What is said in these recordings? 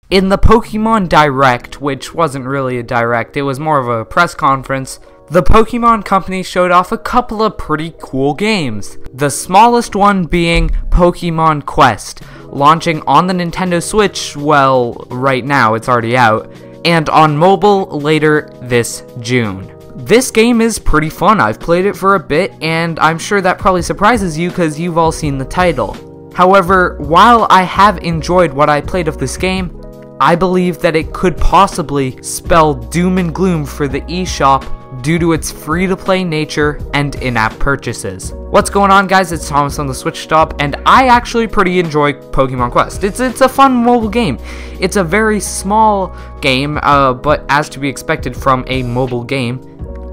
In the Pokemon Direct, which wasn't really a Direct, it was more of a press conference, the Pokemon Company showed off a couple of pretty cool games. The smallest one being Pokemon Quest, launching on the Nintendo Switch, well, right now, it's already out, and on mobile later this June. This game is pretty fun. I've played it for a bit, and I'm sure that probably surprises you because you've all seen the title. However, while I have enjoyed what I played of this game, I believe that it could possibly spell doom and gloom for the eShop due to its free-to-play nature and in-app purchases. What's going on, guys? It's Thomas on the Switch Stop, and I actually pretty enjoy Pokemon Quest. It's a fun mobile game. It's a very small game, but as to be expected from a mobile game.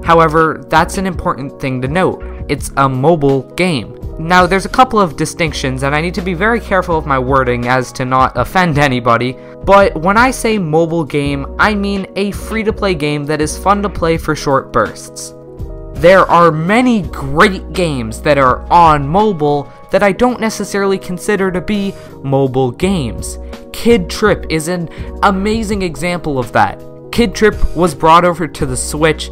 However, that's an important thing to note. It's a mobile game. Now, there's a couple of distinctions, and I need to be very careful of my wording as to not offend anybody, but when I say mobile game, I mean a free-to-play game that is fun to play for short bursts. There are many great games that are on mobile that I don't necessarily consider to be mobile games. Kid Trip is an amazing example of that. Kid Trip was brought over to the Switch.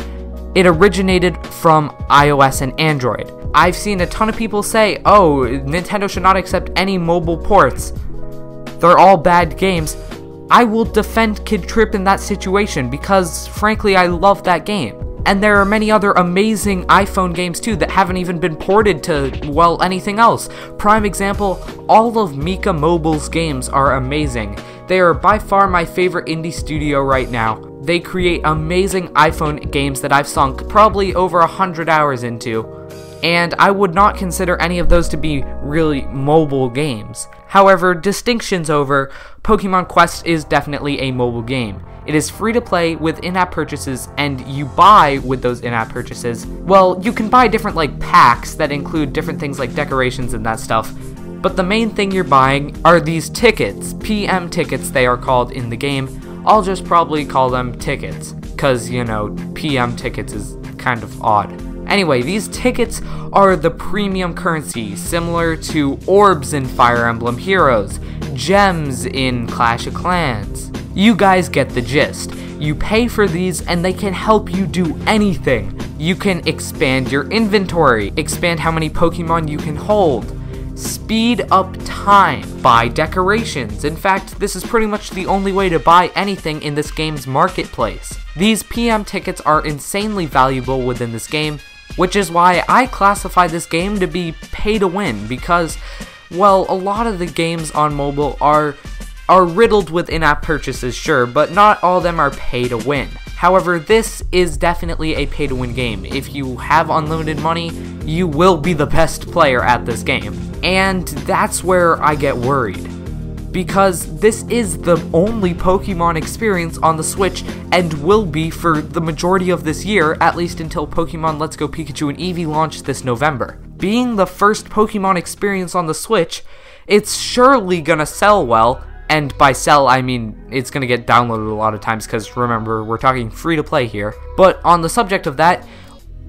It originated from iOS and Android. I've seen a ton of people say, oh, Nintendo should not accept any mobile ports. They're all bad games. I will defend Kid Trip in that situation because, frankly, I love that game. And there are many other amazing iPhone games too that haven't even been ported to, well, anything else. Prime example, all of Mika Mobile's games are amazing. They are by far my favorite indie studio right now. They create amazing iPhone games that I've sunk probably over 100 hours into, and I would not consider any of those to be really mobile games. However, distinctions over, Pokemon Quest is definitely a mobile game. It is free to play with in-app purchases, and you buy with those in-app purchases. Well, you can buy different packs that include different things like decorations and that stuff, but the main thing you're buying are these tickets, PM tickets they are called in the game. I'll just probably call them tickets, cause you know, PM tickets is kind of odd. Anyway, these tickets are the premium currency, similar to orbs in Fire Emblem Heroes, gems in Clash of Clans. You guys get the gist. You pay for these and they can help you do anything. You can expand your inventory, expand how many Pokemon you can hold, speed up time, buy decorations. In fact, this is pretty much the only way to buy anything in this game's marketplace. These PM tickets are insanely valuable within this game, which is why I classify this game to be pay to win because, well, a lot of the games on mobile are riddled with in-app purchases, sure, but not all of them are pay to win. However, this is definitely a pay to win game. If you have unlimited money, you will be the best player at this game. And that's where I get worried, because this is the only Pokemon experience on the Switch and will be for the majority of this year, at least until Pokemon Let's Go Pikachu and Eevee launch this November. Being the first Pokemon experience on the Switch, it's surely gonna sell well, and by sell I mean it's gonna get downloaded a lot of times because remember, we're talking free to play here. But on the subject of that,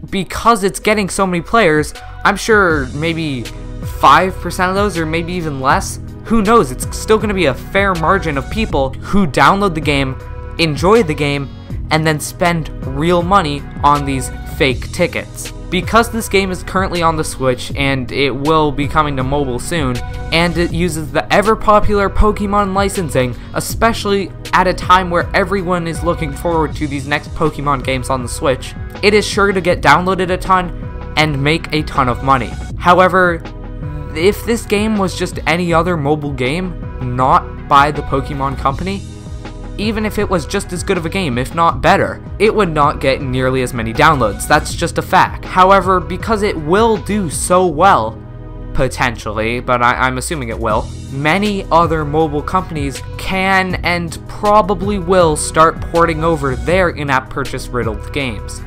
because it's getting so many players, I'm sure maybe 5% of those, or maybe even less, who knows, it's still going to be a fair margin of people who download the game, enjoy the game, and then spend real money on these fake tickets. Because this game is currently on the Switch, and it will be coming to mobile soon, and it uses the ever-popular Pokemon licensing, especially at a time where everyone is looking forward to these next Pokemon games on the Switch, it is sure to get downloaded a ton and make a ton of money. However, if this game was just any other mobile game, not by the Pokemon Company, even if it was just as good of a game, if not better, it would not get nearly as many downloads. That's just a fact. However, because it will do so well, potentially, but I'm assuming it will, many other mobile companies can and probably will start porting over their in-app purchase riddled games.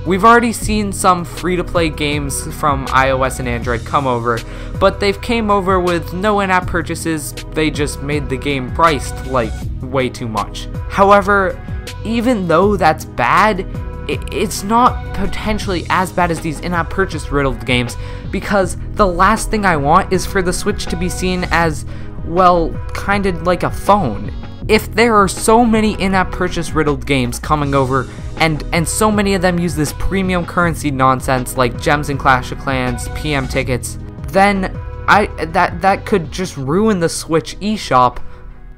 We've already seen some free-to-play games from iOS and Android come over, but they've came over with no in-app purchases. They just made the game priced way too much. However, even though that's bad, it's not potentially as bad as these in-app purchase riddled games, because the last thing I want is for the Switch to be seen as, well, kind of like a phone. If there are so many in-app purchase riddled games coming over, and so many of them use this premium currency nonsense like gems in Clash of Clans, PM tickets, then that could just ruin the Switch eShop,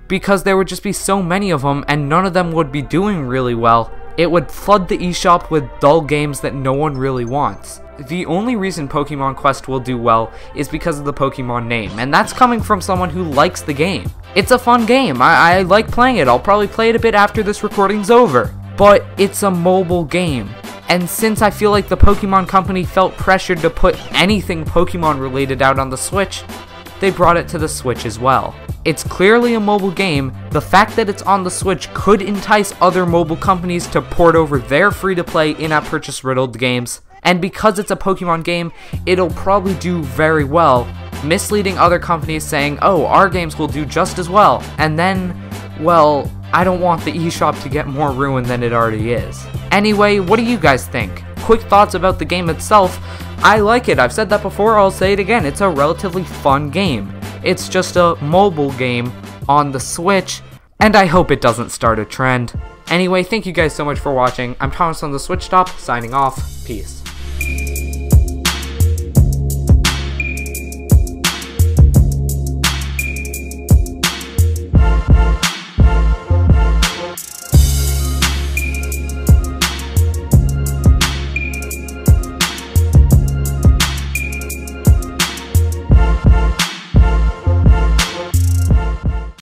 because there would just be so many of them and none of them would be doing really well. It would flood the eShop with dull games that no one really wants. The only reason Pokemon Quest will do well is because of the Pokemon name, and that's coming from someone who likes the game. It's a fun game, I like playing it, I'll probably play it a bit after this recording's over. But it's a mobile game, and since I feel like the Pokemon Company felt pressured to put anything Pokemon related out on the Switch, they brought it to the Switch as well. It's clearly a mobile game. The fact that it's on the Switch could entice other mobile companies to port over their free-to-play in-app purchase riddled games, and because it's a Pokemon game, it'll probably do very well, misleading other companies saying, oh, our games will do just as well, and then, well, I don't want the eShop to get more ruined than it already is. Anyway, what do you guys think? Quick thoughts about the game itself. I like it, I've said that before, I'll say it again, it's a relatively fun game. It's just a mobile game on the Switch, and I hope it doesn't start a trend. Anyway, thank you guys so much for watching. I'm Thomas on the Switch Stop, signing off. Peace.